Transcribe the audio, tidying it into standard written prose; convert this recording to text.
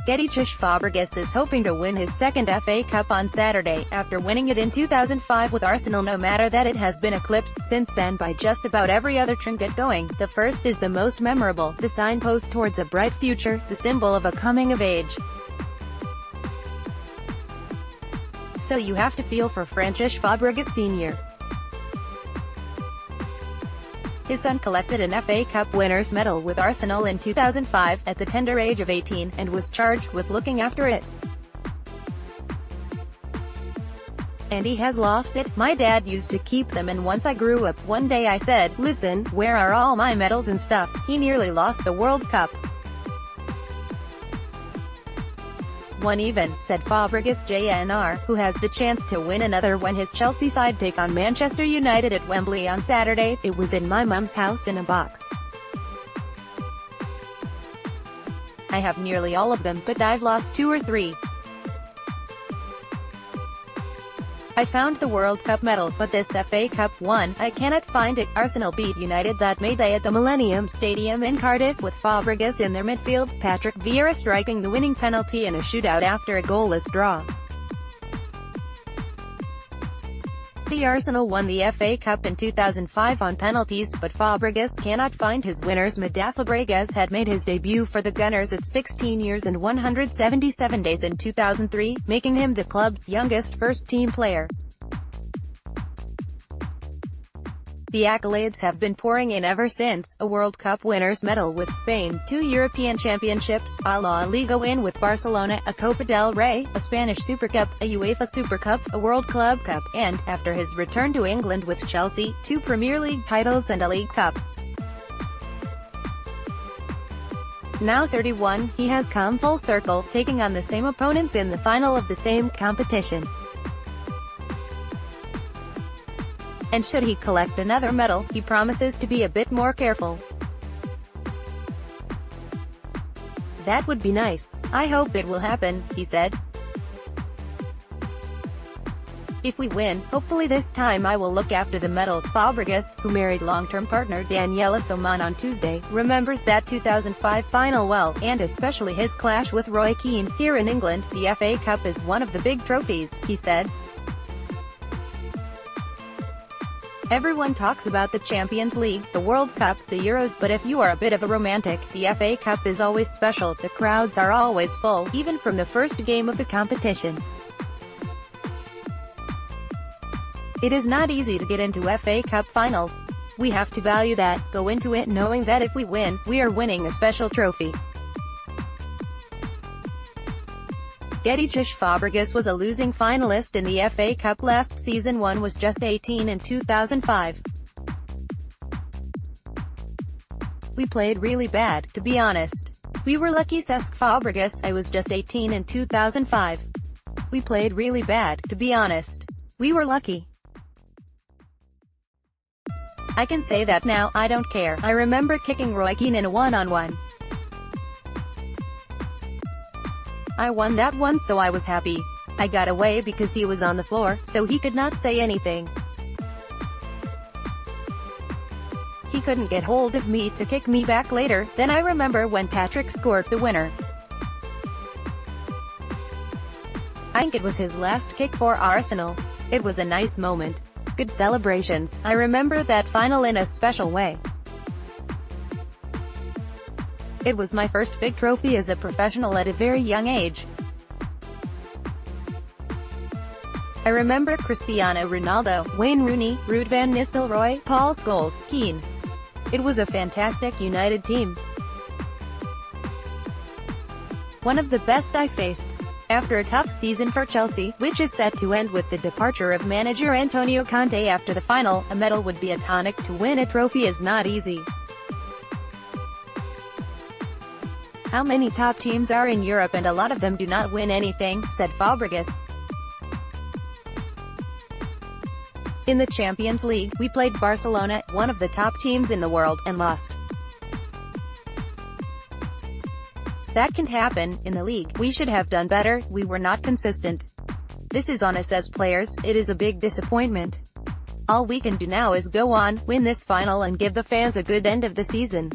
GETTYCesc Fabregas is hoping to win his second FA Cup on Saturday, after winning it in 2005 with Arsenal. No matter that it has been eclipsed since then by just about every other trinket going, the first is the most memorable, the signpost towards a bright future, the symbol of a coming of age. So you have to feel for Francesc Fabregas Senior. His son collected an FA Cup winner's medal with Arsenal in 2005, at the tender age of 18, and was charged with looking after it. And he has lost it. My dad used to keep them, and once I grew up, one day I said, "Listen, where are all my medals and stuff?" He nearly lost the World Cup. One even, said Fabregas Jr., who has the chance to win another when his Chelsea side take on Manchester United at Wembley on Saturday. "It was in my mum's house in a box. I have nearly all of them, but I've lost 2 or 3. I found the World Cup medal, but this FA Cup one, I cannot find it." Arsenal beat United that May Day at the Millennium Stadium in Cardiff, with Fabregas in their midfield, Patrick Vieira striking the winning penalty in a shootout after a goalless draw. The Arsenal won the FA Cup in 2005 on penalties, but Fabregas cannot find his winners. Fabregas had made his debut for the Gunners at 16 years and 177 days in 2003, making him the club's youngest first-team player. The accolades have been pouring in ever since: a World Cup winner's medal with Spain, 2 European Championships, a La Liga win with Barcelona, a Copa del Rey, a Spanish Super Cup, a UEFA Super Cup, a World Club Cup, and, after his return to England with Chelsea, 2 Premier League titles and a League Cup. Now 31, he has come full circle, taking on the same opponents in the final of the same competition. And should he collect another medal, he promises to be a bit more careful. "That would be nice. I hope it will happen," he said. "If we win, hopefully this time I will look after the medal." Fabregas, who married long-term partner Daniela Soman on Tuesday, remembers that 2005 final well, and especially his clash with Roy Keane. "Here in England, the FA Cup is one of the big trophies," he said. "Everyone talks about the Champions League, the World Cup, the Euros, but if you are a bit of a romantic, the FA Cup is always special. The crowds are always full, even from the first game of the competition. It is not easy to get into FA Cup finals. We have to value that, go into it knowing that if we win, we are winning a special trophy." GETTYCesc Fabregas was a losing finalist in the FA Cup last season. One was just 18 in 2005. "We played really bad, to be honest. We were lucky." Cesc Fabregas, "I was just 18 in 2005. We played really bad, to be honest. We were lucky. I can say that now, I don't care. I remember kicking Roy Keane in a one-on-one. I won that one, so I was happy. I got away because he was on the floor, so he could not say anything. He couldn't get hold of me to kick me back later. Then I remember when Patrick scored the winner. I think it was his last kick for Arsenal. It was a nice moment. Good celebrations. I remember that final in a special way. It was my first big trophy as a professional at a very young age. I remember Cristiano Ronaldo, Wayne Rooney, Ruud van Nistelrooy, Paul Scholes, Keane. It was a fantastic United team. One of the best I faced. After a tough season for Chelsea, which is set to end with the departure of manager Antonio Conte after the final, a medal would be a tonic. To win a trophy is not easy. How many top teams are in Europe, and a lot of them do not win anything," said Fabregas. "In the Champions League, we played Barcelona, one of the top teams in the world, and lost. That can happen. In the league, we should have done better. We were not consistent. This is on us as players. It is a big disappointment. All we can do now is go on, win this final, and give the fans a good end of the season."